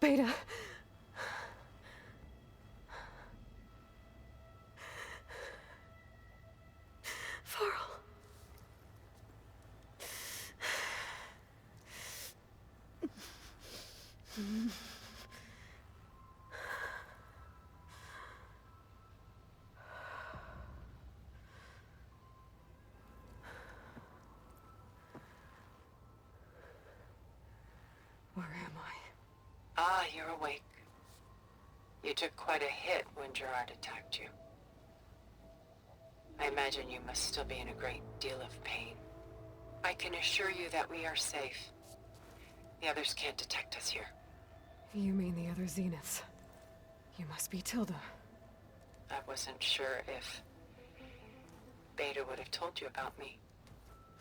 Beta. Varl. Where am I? Ah, you're awake. You took quite a hit when Gerard attacked you. I imagine you must still be in a great deal of pain. I can assure you that we are safe. The others can't detect us here. You mean the other Zeniths? You must be Tilda. I wasn't sure if Beta would have told you about me.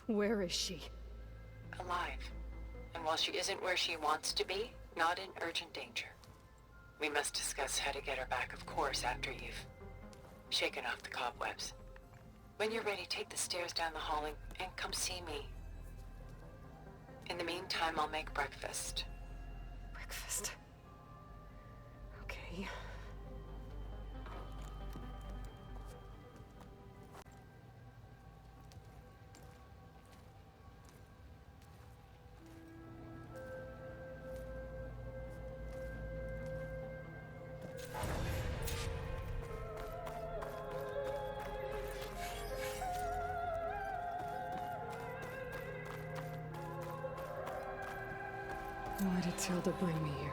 Where is she? Alive. And while she isn't where she wants to be, not in urgent danger. We must discuss how to get her back, of course, after you've shaken off the cobwebs. When you're ready, take the stairs down the hall and come see me. In the meantime, I'll make breakfast. Breakfast. Okay. Why did Tilda bring me here?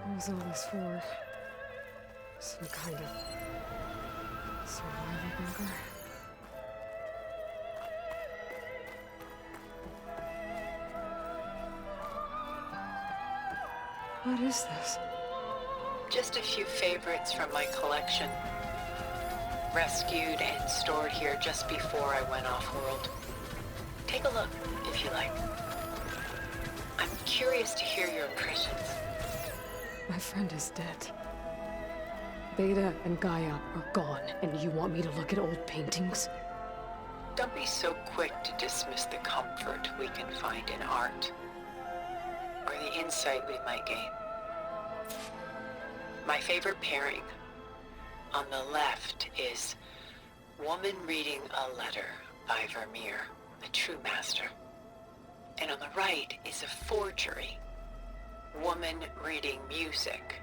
What was all this for? Some kind of survival bunker? What is this? Just a few favorites from my collection. Rescued and stored here just before I went off-world. Take a look, if you like. I'm curious to hear your impressions. My friend is dead. Beta and Gaia are gone, and you want me to look at old paintings? Don't be so quick to dismiss the comfort we can find in art, or the insight we might gain. My favorite pairing on the left is Woman Reading a Letter by Vermeer, a true master. And on the right is a forgery, Woman Reading Music,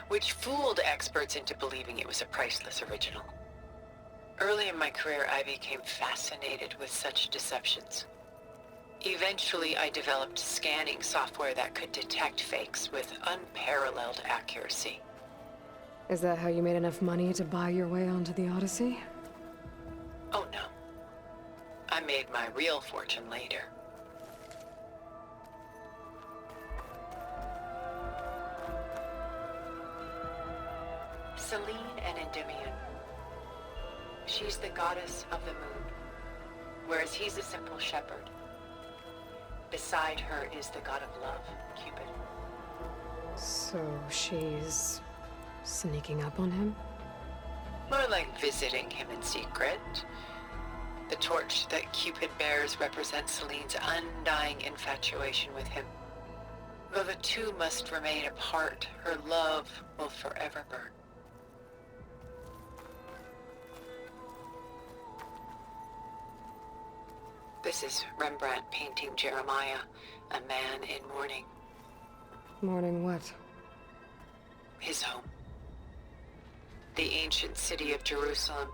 which fooled experts into believing it was a priceless original. Early in my career, I became fascinated with such deceptions. Eventually, I developed scanning software that could detect fakes with unparalleled accuracy. Is that how you made enough money to buy your way onto the Odyssey? Oh no. I made my real fortune later. Selene and Endymion. She's the goddess of the moon, whereas he's a simple shepherd. Beside her is the god of love, Cupid. So she's sneaking up on him? More like visiting him in secret. The torch that Cupid bears represents Selene's undying infatuation with him. Though the two must remain apart, her love will forever burn. This is Rembrandt painting Jeremiah, a man in mourning. Mourning what? His home. The ancient city of Jerusalem.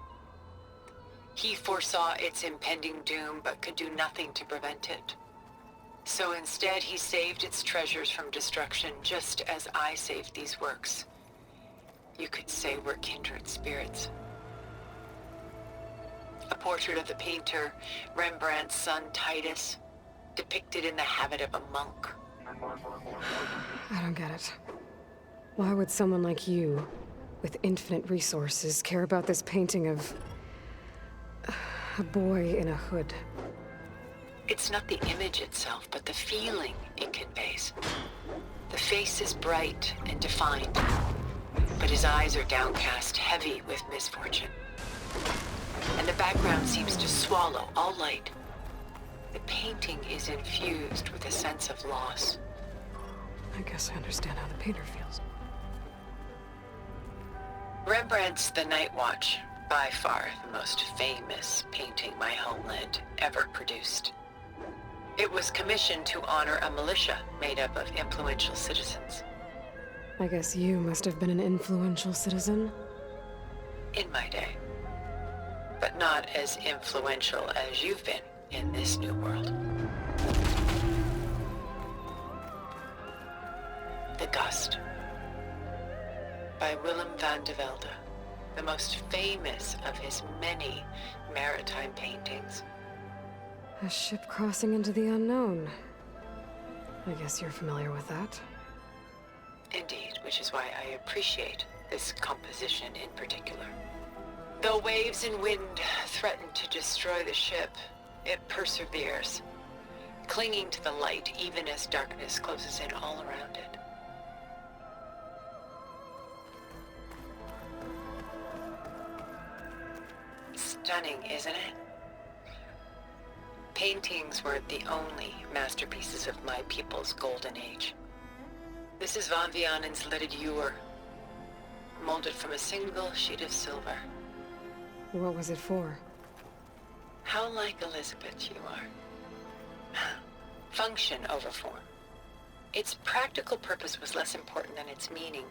He foresaw its impending doom, but could do nothing to prevent it. So instead, he saved its treasures from destruction, just as I saved these works. You could say we're kindred spirits. A portrait of the painter, Rembrandt's son Titus, depicted in the habit of a monk. I don't get it. Why would someone like you, with infinite resources, care about this painting of a boy in a hood? It's not the image itself, but the feeling it conveys. The face is bright and defined, but his eyes are downcast, heavy with misfortune. and the background seems to swallow all light. The painting is infused with a sense of loss. I guess I understand how the painter feels. Rembrandt's The Night Watch, by far the most famous painting my homeland ever produced. It was commissioned to honor a militia made up of influential citizens. I guess you must have been an influential citizen. In my day. But not as influential as you've been in this new world. The Gust, by Willem van de Velde, the most famous of his many maritime paintings. A ship crossing into the unknown. I guess you're familiar with that. Indeed, which is why I appreciate this composition in particular. Though waves and wind threaten to destroy the ship, it perseveres, clinging to the light even as darkness closes in all around it. Stunning, isn't it? Paintings weren't the only masterpieces of my people's golden age. This is Van Vianen's Leaded Ewer, molded from a single sheet of silver. What was it for? How like Elizabeth you are. Function over form. Its practical purpose was less important than its meaning.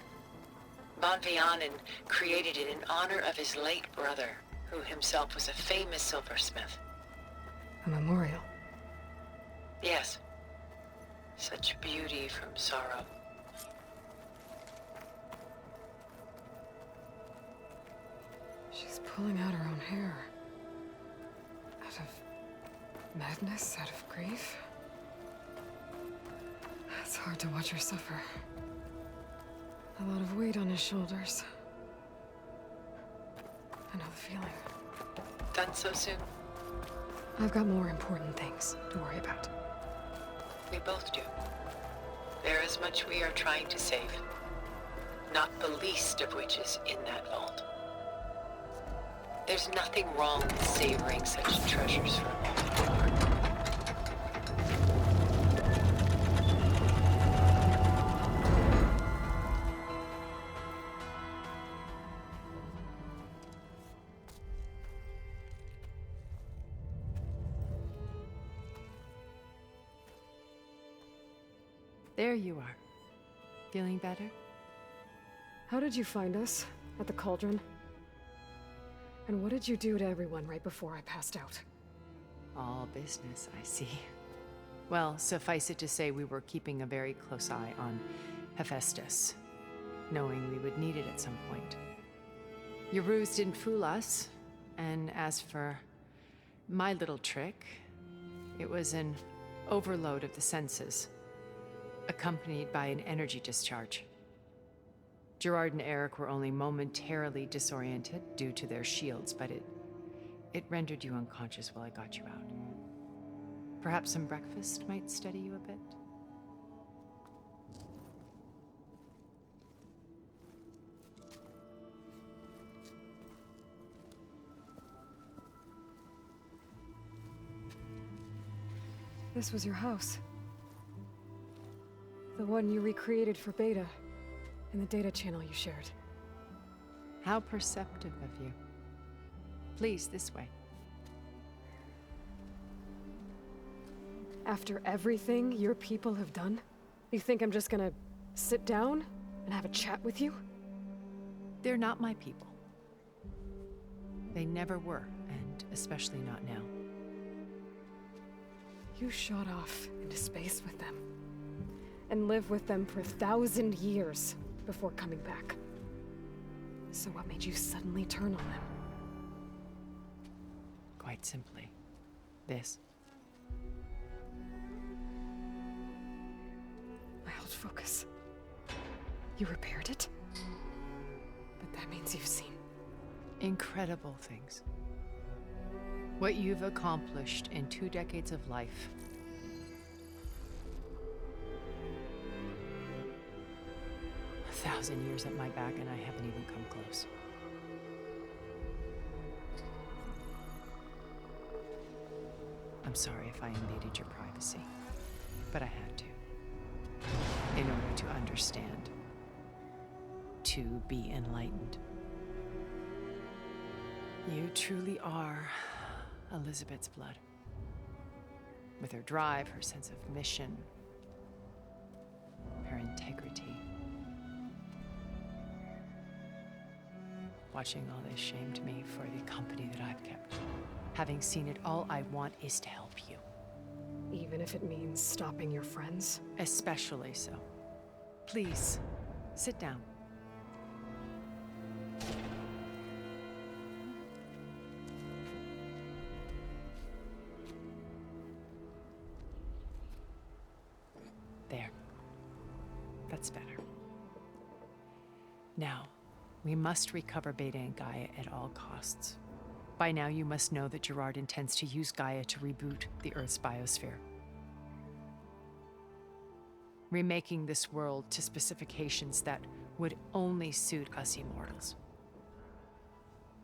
Van Vianen created it in honor of his late brother, who himself was a famous silversmith. A memorial. Yes. Such beauty from sorrow. She's pulling out her own hair. Out of madness, out of grief. It's hard to watch her suffer. A lot of weight on his shoulders. I know the feeling. Done so soon? I've got more important things to worry about. We both do. There is much we are trying to save. Not the least of which is in that vault. There's nothing wrong with savoring such treasures for a moment. There you are. Feeling better? How did you find us? At the Cauldron? And what did you do to everyone right before I passed out? All business, I see. Well, suffice it to say we were keeping a very close eye on Hephaestus, knowing we would need it at some point. Your ruse didn't fool us, and as for my little trick, it was an overload of the senses, accompanied by an energy discharge. Gerard and Eric were only momentarily disoriented due to their shields, but it rendered you unconscious while I got you out. Perhaps some breakfast might steady you a bit? This was your house. The one you recreated for Beta, in the data channel you shared. How perceptive of you. Please, this way. After everything your people have done, you think I'm just gonna sit down and have a chat with you? They're not my people. They never were, and especially not now. You shot off into space with them, and lived with them for 1,000 years before coming back. So what made you suddenly turn on them? Quite simply, this. I held focus. You repaired it? But that means you've seen. Incredible things. What you've accomplished in 2 decades of life. A 1,000 years at my back and I haven't even come close. I'm sorry if I invaded your privacy, but I had to. In order to understand. To be enlightened. You truly are Elizabeth's blood. With her drive, her sense of mission, her integrity. Watching all this shamed me for the company that I've kept. Having seen it, all I want is to help you. Even if it means stopping your friends? Especially so. Please, sit down. There. That's better. Now, we must recover Beta and Gaia at all costs. By now, you must know that Gerard intends to use Gaia to reboot the Earth's biosphere. Remaking this world to specifications that would only suit us immortals.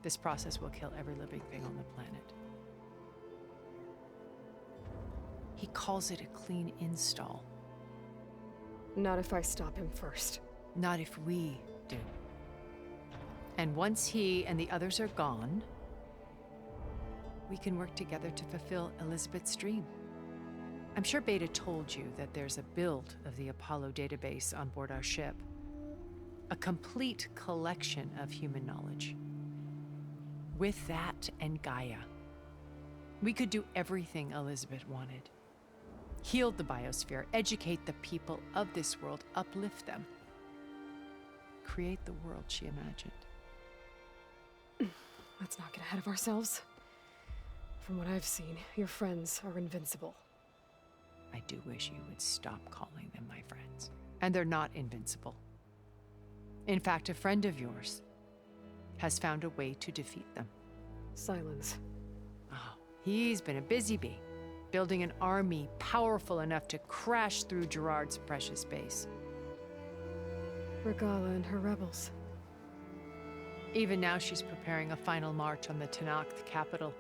This process will kill every living thing on the planet. He calls it a clean install. Not if I stop him first. Not if we do. And once he and the others are gone, we can work together to fulfill Elizabeth's dream. I'm sure Beta told you that there's a build of the Apollo database on board our ship. A complete collection of human knowledge. With that and Gaia, we could do everything Elizabeth wanted. Heal the biosphere, educate the people of this world, uplift them. Create the world she imagined. Let's not get ahead of ourselves. From what I've seen, your friends are invincible. I do wish you would stop calling them my friends. And they're not invincible. In fact, a friend of yours has found a way to defeat them. Silence. Oh, he's been a busy bee, building an army powerful enough to crash through Gerard's precious base. Regala and her rebels. Even now, she's preparing a final march on the Tenakth capital.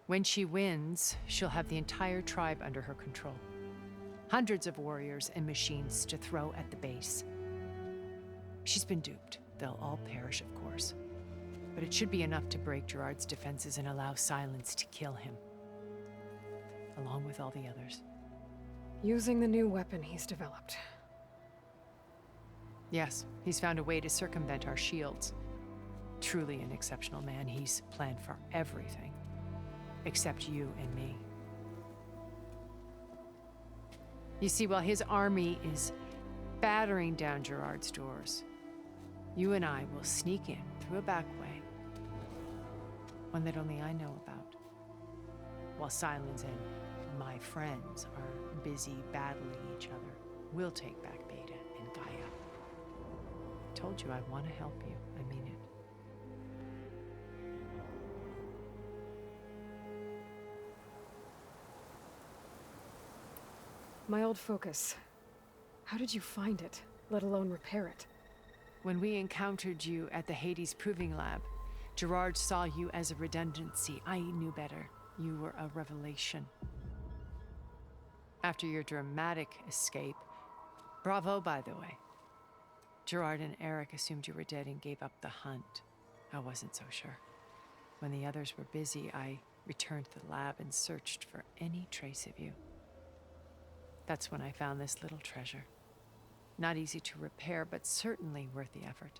When she wins, she'll have the entire tribe under her control. Hundreds of warriors and machines to throw at the base. She's been duped. They'll all perish, of course. But it should be enough to break Gerard's defenses and allow Silence to kill him. Along with all the others. Using the new weapon he's developed. Yes, he's found a way to circumvent our shields. Truly an exceptional man. He's planned for everything. Except you and me. You see, while his army is battering down Gerard's doors, you and I will sneak in through a back way. One that only I know about. While Silence and my friends are busy battling each other, we'll take back Beta and Gaia. I told you I want to help you. I mean it. My old focus. How did you find it, let alone repair it? When we encountered you at the Hades Proving Lab, Gerard saw you as a redundancy. I knew better. You were a revelation. After your dramatic escape, bravo, by the way. Gerard and Eric assumed you were dead and gave up the hunt. I wasn't so sure. When the others were busy, I returned to the lab and searched for any trace of you. That's when I found this little treasure. Not easy to repair, but certainly worth the effort.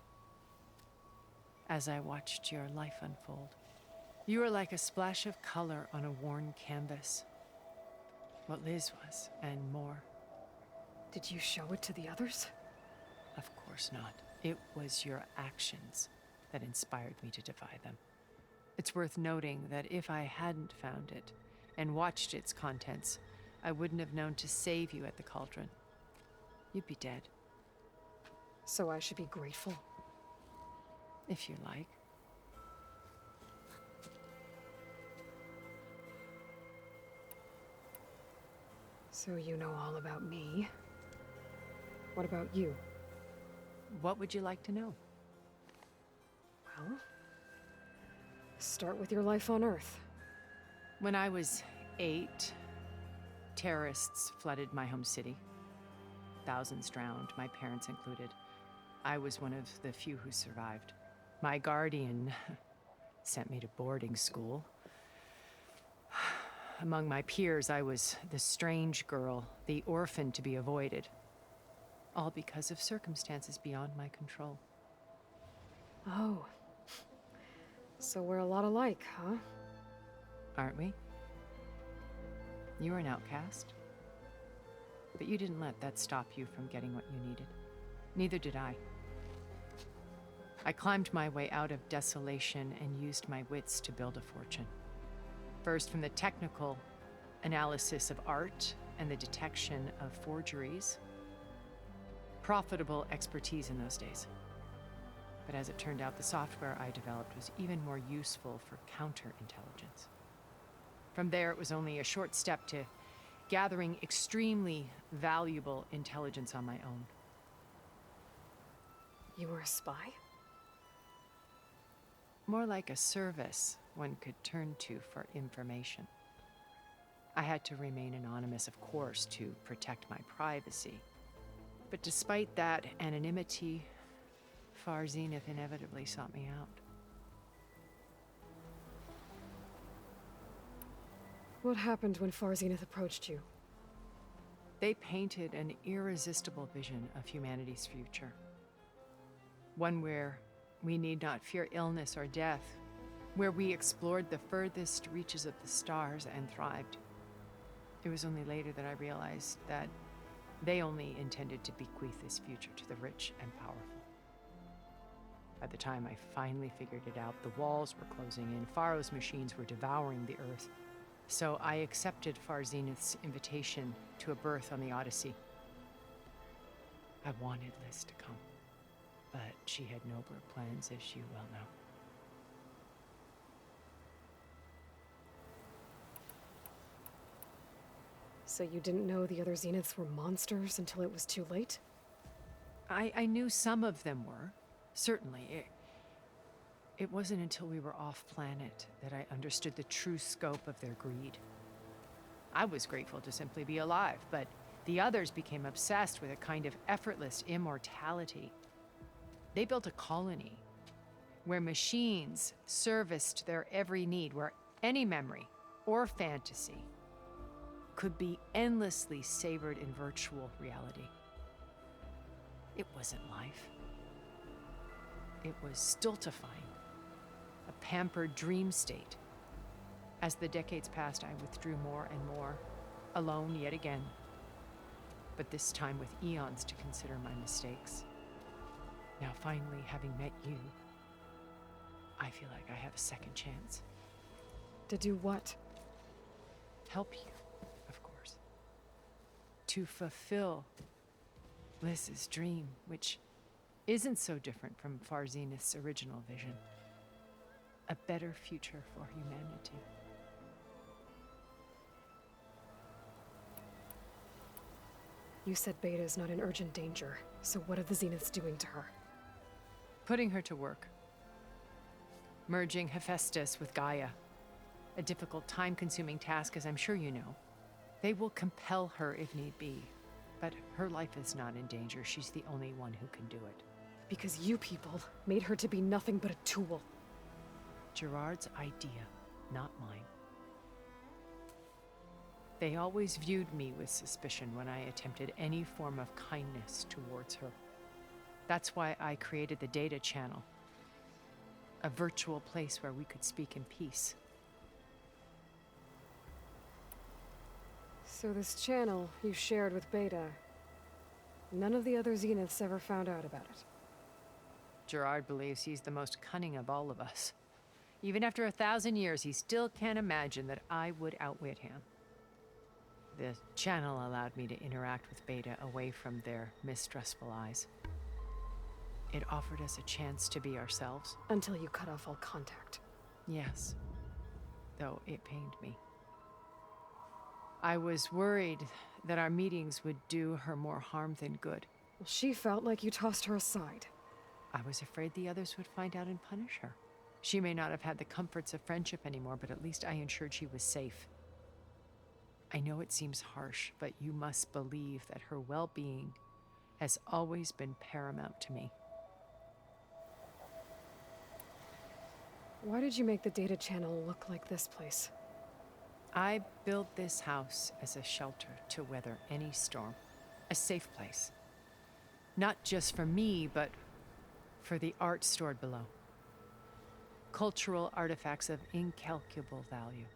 As I watched your life unfold, you were like a splash of color on a worn canvas. What Liz was, and more. Did you show it to the others? Of course not. It was your actions that inspired me to defy them. It's worth noting that if I hadn't found it and watched its contents, I wouldn't have known to save you at the cauldron. You'd be dead. So I should be grateful? If you like. So you know all about me. What about you? What would you like to know? Well, start with your life on Earth. When I was 8, terrorists flooded my home city. Thousands drowned, my parents included. I was one of the few who survived. My guardian sent me to boarding school. Among my peers, I was the strange girl, the orphan to be avoided. All because of circumstances beyond my control. Oh. So we're a lot alike, huh? Aren't we? You were an outcast. But you didn't let that stop you from getting what you needed. Neither did I. I climbed my way out of desolation and used my wits to build a fortune. First, from the technical analysis of art and the detection of forgeries. Profitable expertise in those days. But as it turned out, the software I developed was even more useful for counterintelligence. From there, it was only a short step to gathering extremely valuable intelligence on my own. You were a spy? More like a service one could turn to for information. I had to remain anonymous, of course, to protect my privacy. But despite that anonymity, Far Zenith inevitably sought me out. What happened when Far Zenith approached you? They painted an irresistible vision of humanity's future. One where we need not fear illness or death, where we explored the furthest reaches of the stars and thrived. It was only later that I realized that they only intended to bequeath this future to the rich and powerful. By the time I finally figured it out, the walls were closing in, Pharaoh's machines were devouring the earth. So I accepted Far Zenith's invitation to a berth on the Odyssey. I wanted Liz to come, but she had nobler plans, as you well know. So you didn't know the other Zeniths were monsters until it was too late? I knew some of them were, certainly. It wasn't until we were off-planet that I understood the true scope of their greed. I was grateful to simply be alive, but the others became obsessed with a kind of effortless immortality. They built a colony where machines serviced their every need, where any memory or fantasy could be endlessly savored in virtual reality. It wasn't life. It was stultifying, a pampered dream state. As the decades passed, I withdrew more and more, alone yet again, but this time with eons to consider my mistakes. Now finally, having met you, I feel like I have a second chance. To do what? Help you, of course. To fulfill Liz's dream, which isn't so different from Far Zenith's original vision. A better future for humanity. You said Beta's not in urgent danger, so what are the Zeniths doing to her? Putting her to work. Merging Hephaestus with Gaia. A difficult, time-consuming task, as I'm sure you know. They will compel her if need be. But her life is not in danger. She's the only one who can do it. Because you people made her to be nothing but a tool. Gerard's idea, not mine. They always viewed me with suspicion when I attempted any form of kindness towards her. That's why I created the Data Channel. A virtual place where we could speak in peace. So this channel you shared with Beta, none of the other Zeniths ever found out about it. Gerard believes he's the most cunning of all of us. Even after 1,000 years, he still can't imagine that I would outwit him. The channel allowed me to interact with Beta away from their mistrustful eyes. It offered us a chance to be ourselves. Until you cut off all contact. Yes, though it pained me. I was worried that our meetings would do her more harm than good. Well, she felt like you tossed her aside. I was afraid the others would find out and punish her. She may not have had the comforts of friendship anymore, but at least I ensured she was safe. I know it seems harsh, but you must believe that her well-being has always been paramount to me. Why did you make the data channel look like this place? I built this house as a shelter to weather any storm, a safe place. Not just for me, but for the art stored below. Cultural artifacts of incalculable value.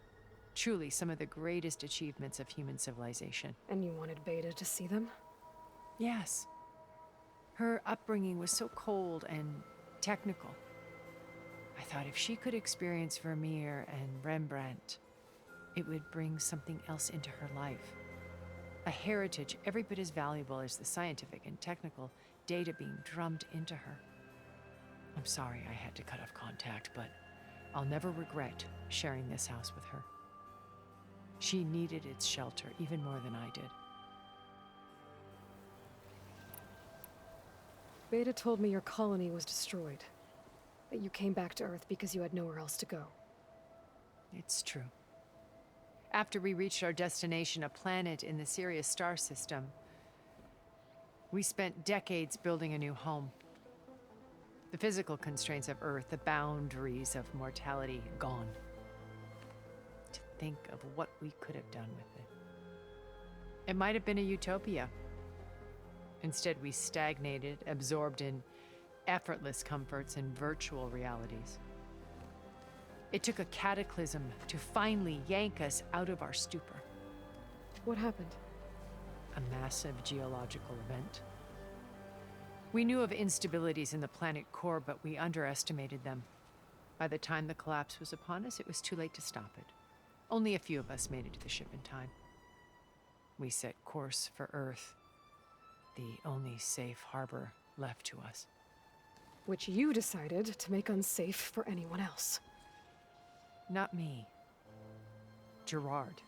Truly some of the greatest achievements of human civilization. And you wanted Beta to see them? Yes. Her upbringing was so cold and technical. I thought if she could experience Vermeer and Rembrandt, it would bring something else into her life. A heritage every bit as valuable as the scientific and technical data being drummed into her. I'm sorry I had to cut off contact, but I'll never regret sharing this house with her. She needed its shelter even more than I did. Beta told me your colony was destroyed. That you came back to Earth because you had nowhere else to go. It's true. After we reached our destination, a planet in the Sirius star system, we spent decades building a new home. The physical constraints of Earth, the boundaries of mortality, gone. To think of what we could have done with it. It might have been a utopia. Instead, we stagnated, absorbed in effortless comforts and virtual realities. It took a cataclysm to finally yank us out of our stupor. What happened? A massive geological event. We knew of instabilities in the planet core, but we underestimated them. By the time the collapse was upon us, it was too late to stop it. Only a few of us made it to the ship in time. We set course for Earth, the only safe harbor left to us. Which you decided to make unsafe for anyone else. Not me. Gerard.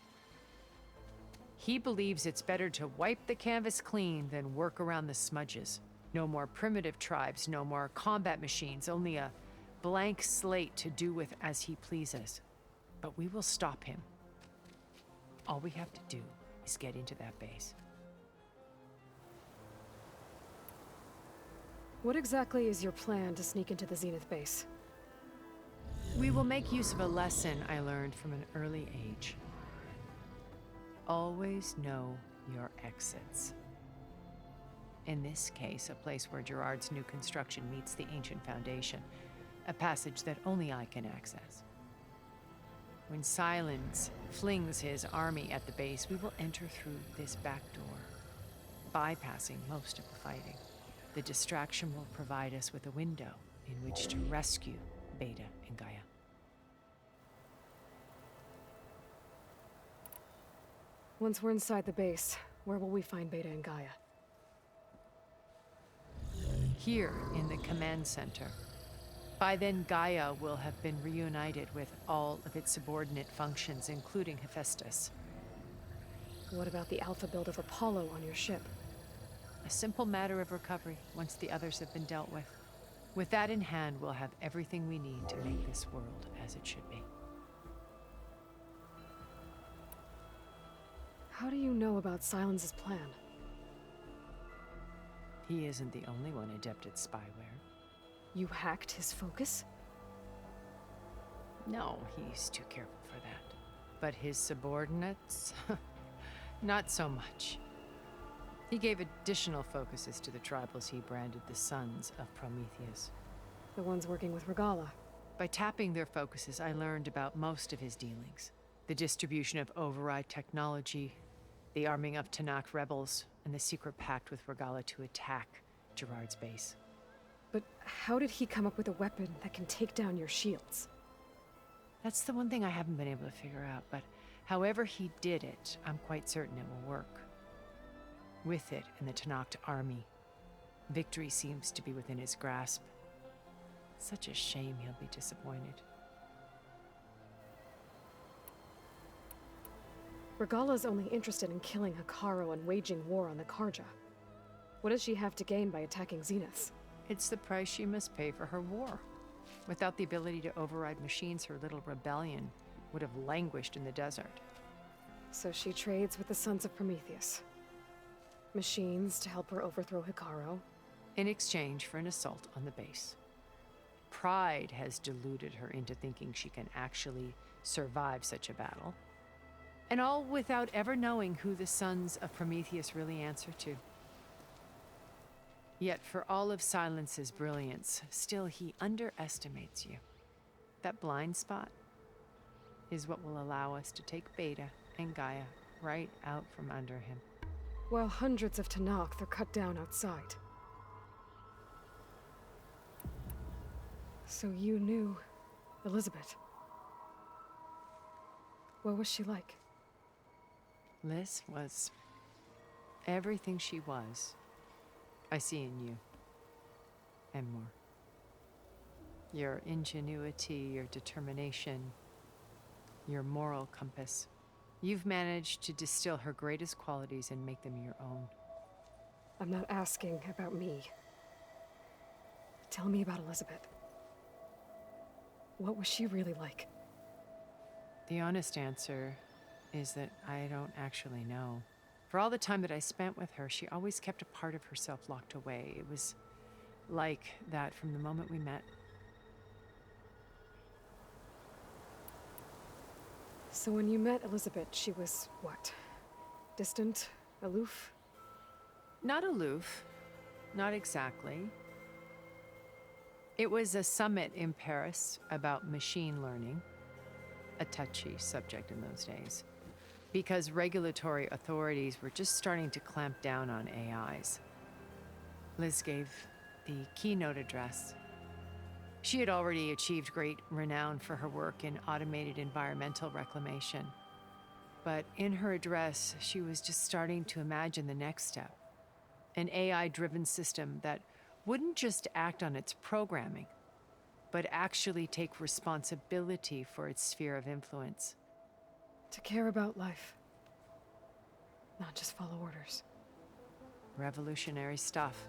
He believes it's better to wipe the canvas clean than work around the smudges. No more primitive tribes, no more combat machines, only a blank slate to do with as he pleases. But we will stop him. All we have to do is get into that base. What exactly is your plan to sneak into the Zenith base? We will make use of a lesson I learned from an early age. Always know your exits. In this case, a place where Gerard's new construction meets the ancient foundation, a passage that only I can access. When Silence flings his army at the base, we will enter through this back door, bypassing most of the fighting. The distraction will provide us with a window in which to rescue Beta and Gaia. Once we're inside the base, where will we find Beta and Gaia? Here in the command center. By then, Gaia will have been reunited with all of its subordinate functions, including Hephaestus. What about the alpha build of Apollo on your ship? A simple matter of recovery once the others have been dealt with. With that in hand, we'll have everything we need to make this world as it should be. How do you know about Silence's plan? He isn't the only one adept at spyware. You hacked his focus? No, he's too careful for that. But his subordinates? Not so much. He gave additional focuses to the tribals he branded the Sons of Prometheus. The ones working with Regala. By tapping their focuses, I learned about most of his dealings. The distribution of override technology, the arming of Tanakh rebels, and the secret pact with Regala to attack Gerard's base. But how did he come up with a weapon that can take down your shields? That's the one thing I haven't been able to figure out, but however he did it, I'm quite certain it will work. With it and the Tanakh army, victory seems to be within his grasp. Such a shame he'll be disappointed. Regala's only interested in killing Hekarro and waging war on the Karja. What does she have to gain by attacking Zeniths? It's the price she must pay for her war. Without the ability to override machines, her little rebellion would have languished in the desert. So she trades with the Sons of Prometheus. Machines to help her overthrow Hikaru. In exchange for an assault on the base. Pride has deluded her into thinking she can actually survive such a battle. And all without ever knowing who the Sons of Prometheus really answer to. Yet for all of Silence's brilliance, still he underestimates you. That blind spot is what will allow us to take Beta and Gaia right out from under him. While hundreds of Tenakth are cut down outside. So you knew Elizabeth. What was she like? Liz was everything she was. I see in you. And more. Your ingenuity, your determination, your moral compass. You've managed to distill her greatest qualities and make them your own. I'm not asking about me. Tell me about Elizabeth. What was she really like? The honest answer is that I don't actually know. For all the time that I spent with her, she always kept a part of herself locked away. It was like that from the moment we met. So when you met Elizabeth, she was what? Distant? Aloof? Not aloof. Not exactly. It was a summit in Paris about machine learning, a touchy subject in those days, because regulatory authorities were just starting to clamp down on AIs. Liz gave the keynote address. She had already achieved great renown for her work in automated environmental reclamation. But in her address, she was just starting to imagine the next step, an AI-driven system that wouldn't just act on its programming, but actually take responsibility for its sphere of influence. To care about life. Not just follow orders. Revolutionary stuff.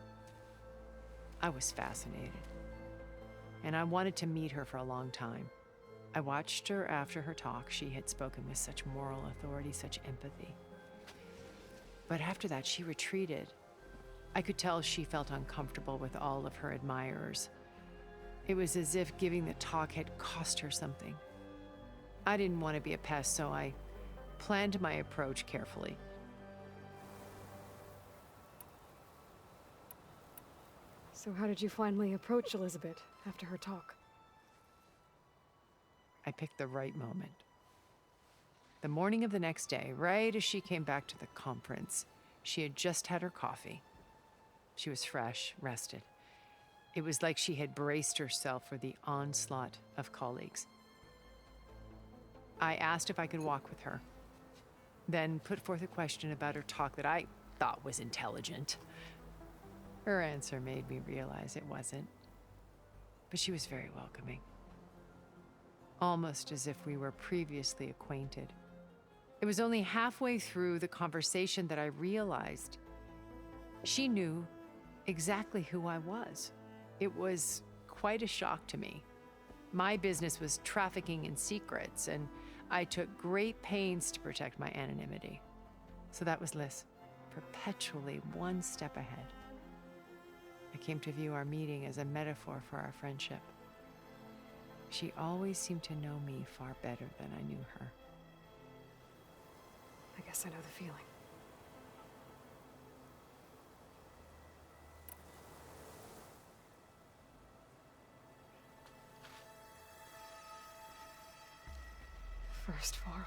I was fascinated. And I wanted to meet her for a long time. I watched her after her talk. She had spoken with such moral authority, such empathy. But after that, she retreated. I could tell she felt uncomfortable with all of her admirers. It was as if giving the talk had cost her something. I didn't want to be a pest, so I planned my approach carefully. So how did you finally approach Elizabeth after her talk? I picked the right moment. The morning of the next day, right as she came back to the conference, she had just had her coffee. She was fresh, rested. It was like she had braced herself for the onslaught of colleagues. I asked if I could walk with her, then put forth a question about her talk that I thought was intelligent. Her answer made me realize it wasn't, but she was very welcoming. Almost as if we were previously acquainted. It was only halfway through the conversation that I realized she knew exactly who I was. It was quite a shock to me. My business was trafficking in secrets, and I took great pains to protect my anonymity. So that was Liz, perpetually one step ahead. I came to view our meeting as a metaphor for our friendship. She always seemed to know me far better than I knew her. I guess I know the feeling. First Varl.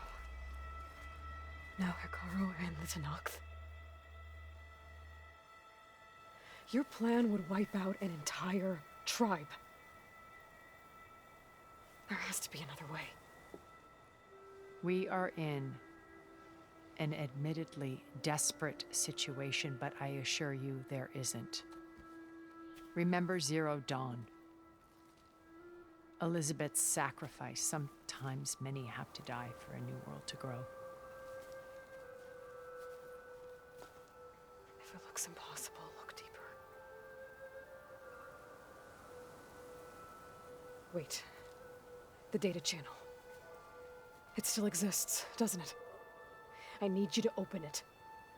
Now Hikaru and the Tenakth. Your plan would wipe out an entire tribe. There has to be another way. We are in an admittedly desperate situation, but I assure you there isn't. Remember Zero Dawn. Elizabeth's sacrifice. Sometimes many have to die for a new world to grow. If it looks impossible, look deeper. Wait. The data channel. It still exists, doesn't it? I need you to open it.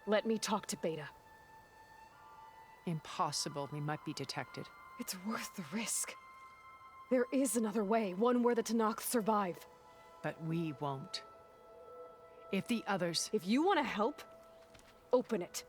Let me talk to Beta. Impossible. We might be detected. It's worth the risk. There is another way, one where the Tenakth survive. But we won't. If the others... If you want to help, open it.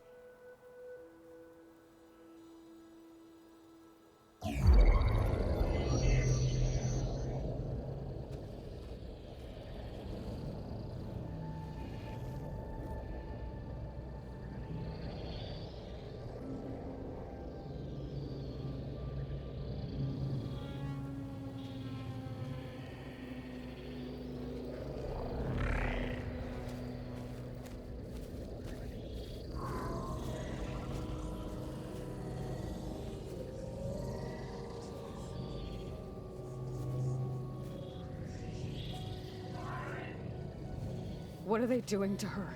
What are they doing to her?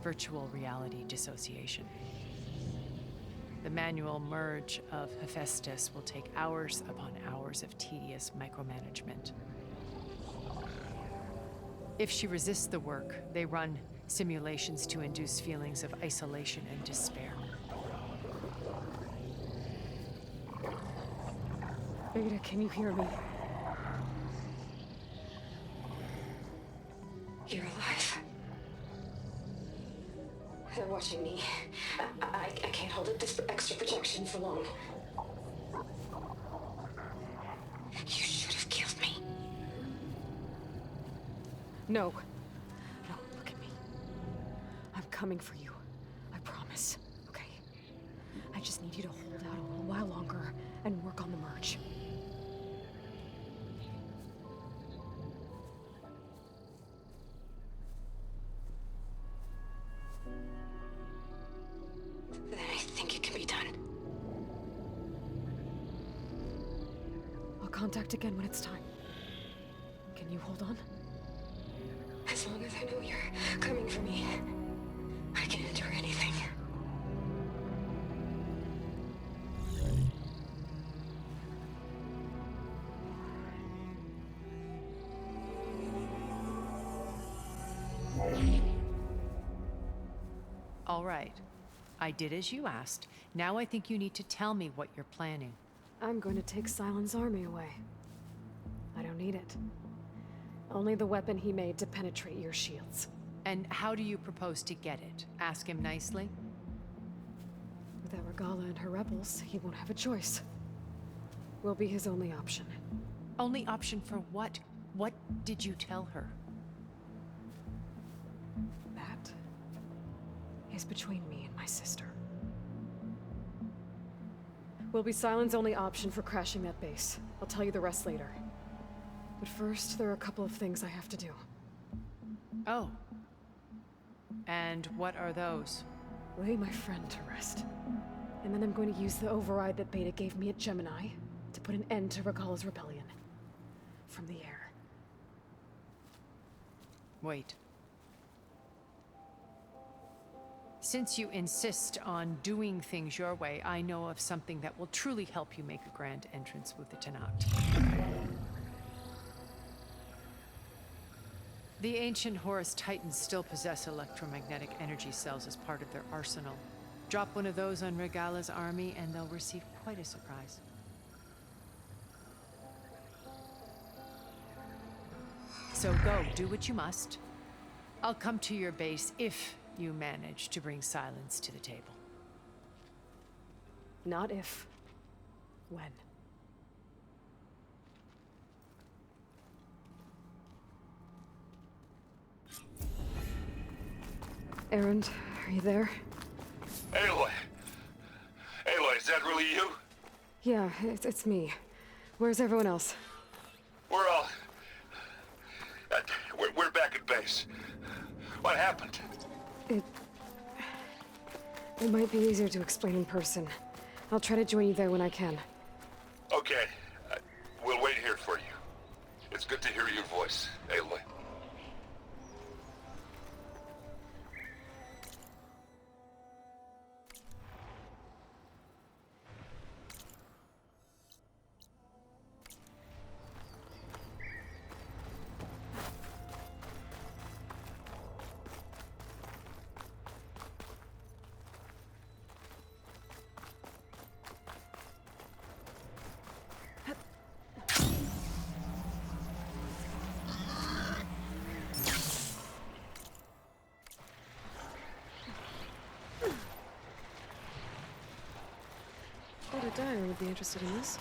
Virtual reality dissociation. The manual merge of Hephaestus will take hours upon hours of tedious micromanagement. If she resists the work, they run simulations to induce feelings of isolation and despair. Beta, can you hear me? You're alive. They're watching me. I can't hold up this extra protection for long. You should have killed me. No. No, look at me. I'm coming for you. I promise. Okay? I just need you to hold out a little while longer and work on the merge. Then I think it can be done. I'll contact again when it's time. Can you hold on? As long as I know you're coming for me, I can endure anything. All right. I did as you asked. Now I think you need to tell me what you're planning. I'm going to take Sylens' army away. I don't need it. Only the weapon he made to penetrate your shields. And how do you propose to get it? Ask him nicely? Without Regala and her rebels, he won't have a choice. We'll be his only option. Only option for what? What did you tell her? That is between me and my sister. Will be Sylens' only option for crashing that base. I'll tell you the rest later. But first, there are a couple of things I have to do. Oh. And what are those? Lay my friend to rest. And then I'm going to use the override that Beta gave me at Gemini to put an end to Regala's rebellion. From the air. Wait. Since you insist on doing things your way, I know of something that will truly help you make a grand entrance with the Tenakth. The ancient Horus Titans still possess electromagnetic energy cells as part of their arsenal. Drop one of those on Regala's army and they'll receive quite a surprise. So go, do what you must. I'll come to your base if you manage to bring Sylens to the table. Not if. When. Erend, are you there? Aloy! Aloy, is that really you? Yeah, it's me. Where's everyone else? We're all... we're back at base. What happened? It might be easier to explain in person. I'll try to join you there when I can. Okay. We'll wait here for you. It's good to hear your voice, Aloy. Thought a dyer would be interested in this.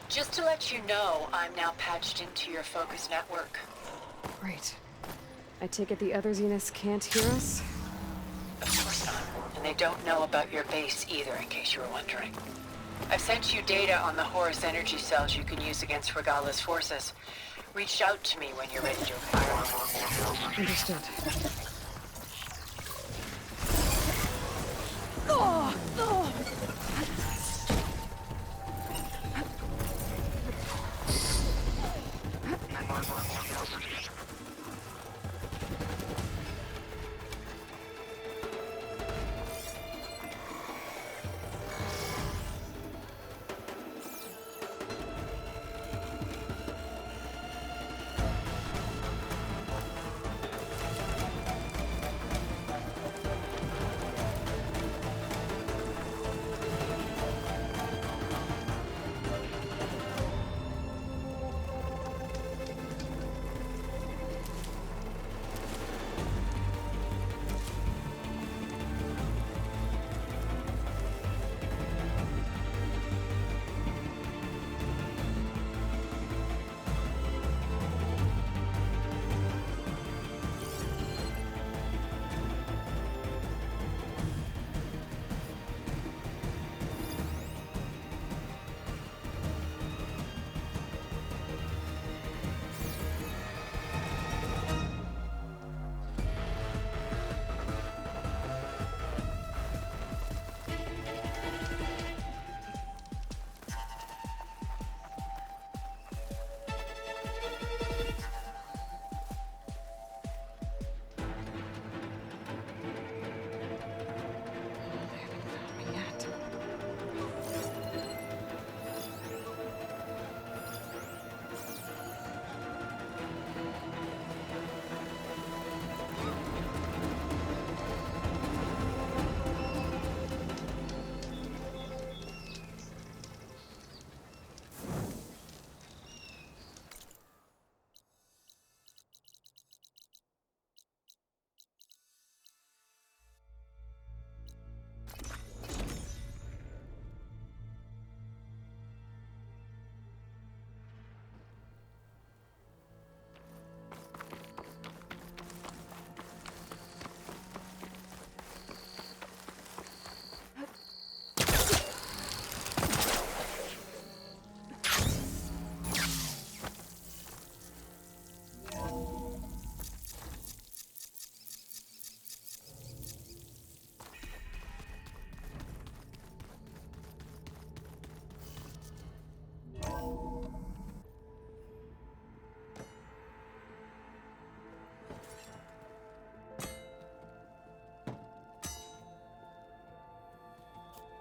Just to let you know, I'm now patched into your focus network. Great. I take it the other Zeniths can't hear us? Of course not. And they don't know about your base either, in case you were wondering. I've sent you data on the Horus energy cells you can use against Regala's forces. Reach out to me when you're ready to fire. Understood.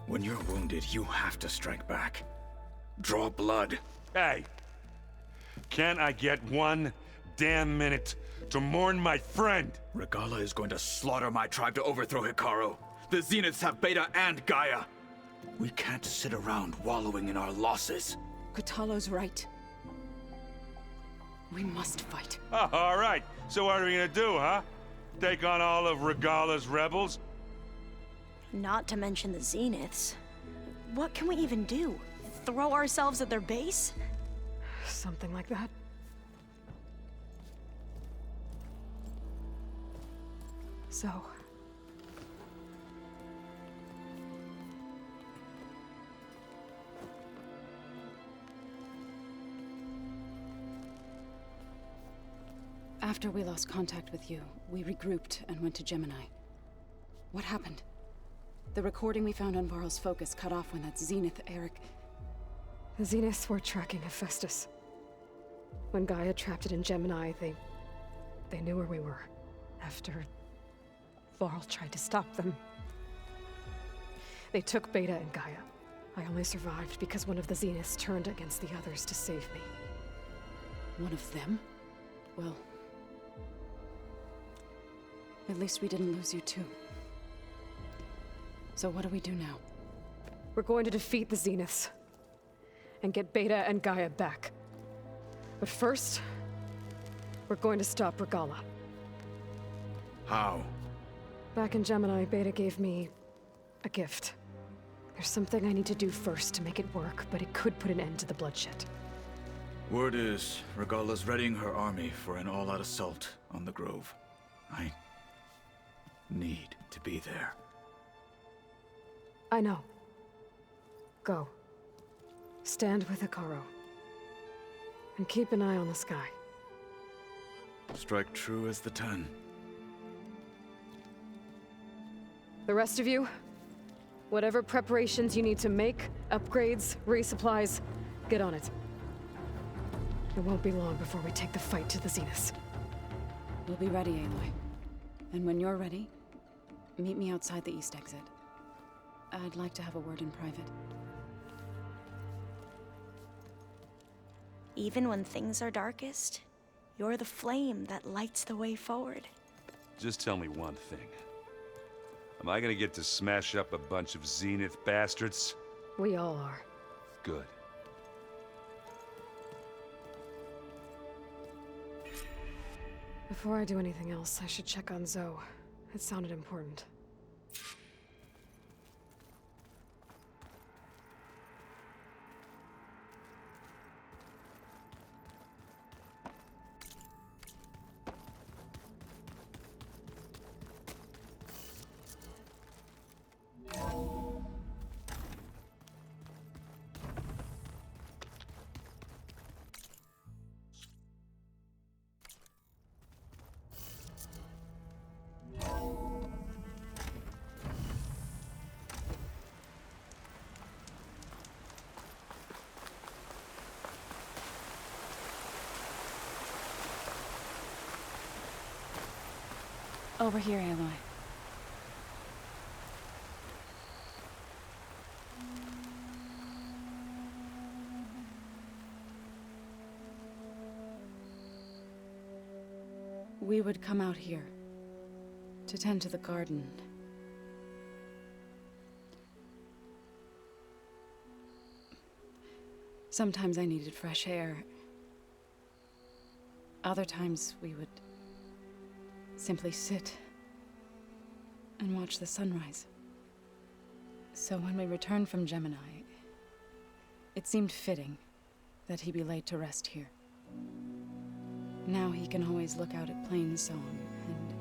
When you're wounded, you have to strike back. Draw blood. Hey! Can't I get one damn minute to mourn my friend? Regala is going to slaughter my tribe to overthrow Hikaru. The Zeniths have Beta and Gaia. We can't sit around wallowing in our losses. Kotallo's right. We must fight. Oh, all right. So what are we gonna do, huh? Take on all of Regala's rebels? Not to mention the Zeniths. What can we even do? Throw ourselves at their base? Something like that. So... After we lost contact with you, we regrouped and went to Gemini. What happened? The recording we found on Varl's focus cut off when that Zenith, Eric... The Zeniths were tracking Hephaestus. When Gaia trapped it in Gemini, they knew where we were. After Varl tried to stop them. They took Beta and Gaia. I only survived because one of the Zeniths turned against the others to save me. One of them? Well... at least we didn't lose you too. So what do we do now? We're going to defeat the Zeniths. And get Beta and Gaia back. But first, we're going to stop Regalla. How? Back in Gemini, Beta gave me a gift. There's something I need to do first to make it work, but it could put an end to the bloodshed. Word is, Regalla's readying her army for an all-out assault on the Grove. I need to be there. I know. Go. Stand with Hekarro. And keep an eye on the sky. Strike true as the 10. The rest of you, whatever preparations you need to make, upgrades, resupplies, get on it. It won't be long before we take the fight to the Zeniths. We'll be ready, Aloy. And when you're ready, meet me outside the east exit. I'd like to have a word in private. Even when things are darkest, you're the flame that lights the way forward. Just tell me one thing. Am I gonna get to smash up a bunch of Zenith bastards? We all are. Good. Before I do anything else, I should check on Zoe. It sounded important. Over here, Aloy. We would come out here to tend to the garden. Sometimes I needed fresh air. Other times we would simply sit and watch the sunrise. So when we returned from Gemini, it seemed fitting that he be laid to rest here. Now he can always look out at Plainsong and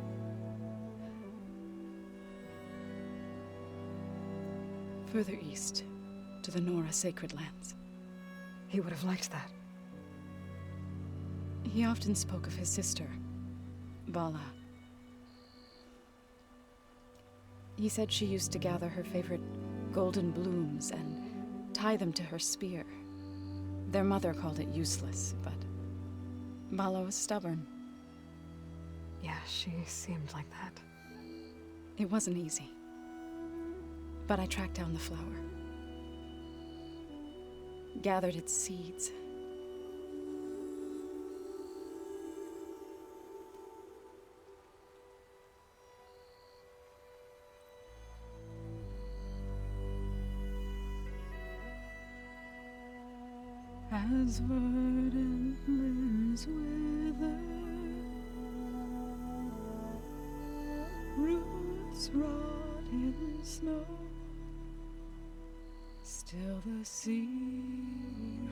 further east to the Nora Sacred Lands. He would have liked that. He often spoke of his sister, Vala. He said she used to gather her favorite golden blooms and tie them to her spear. Their mother called it useless, but Vala was stubborn. Yeah, she seemed like that. It wasn't easy. But I tracked down the flower. Gathered its seeds. As verdant limbs wither, roots rot in snow, still the seed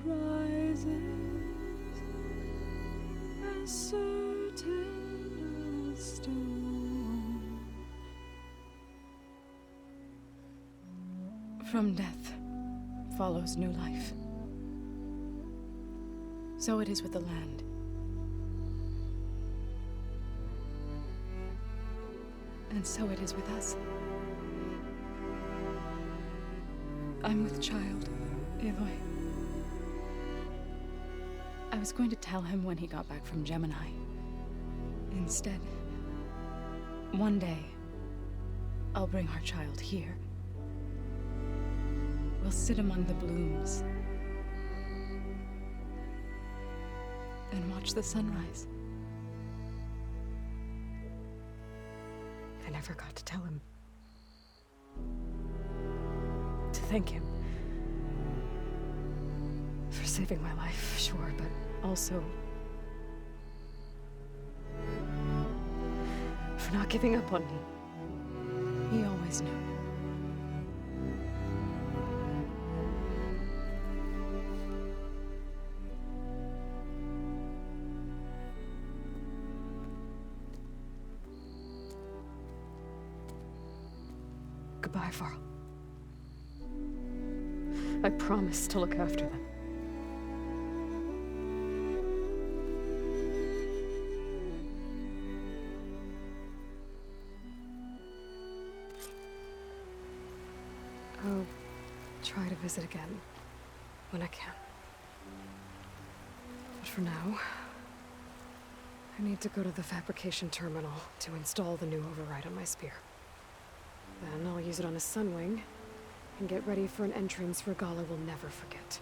rises, as certain as stone. From death follows new life. So it is with the land. And so it is with us. I'm with child, Aloy. I was going to tell him when he got back from Gemini. Instead, one day, I'll bring our child here. We'll sit among the blooms and watch the sunrise. I never got to tell him. To thank him. For saving my life, sure, but Also, for not giving up on me. He always knew. Goodbye, Varl. I promise to look after them. I'll try to visit again when I can. But for now, I need to go to the fabrication terminal to install the new override on my spear. Then I'll use it on a Sunwing and get ready for an entrance Regalla will never forget.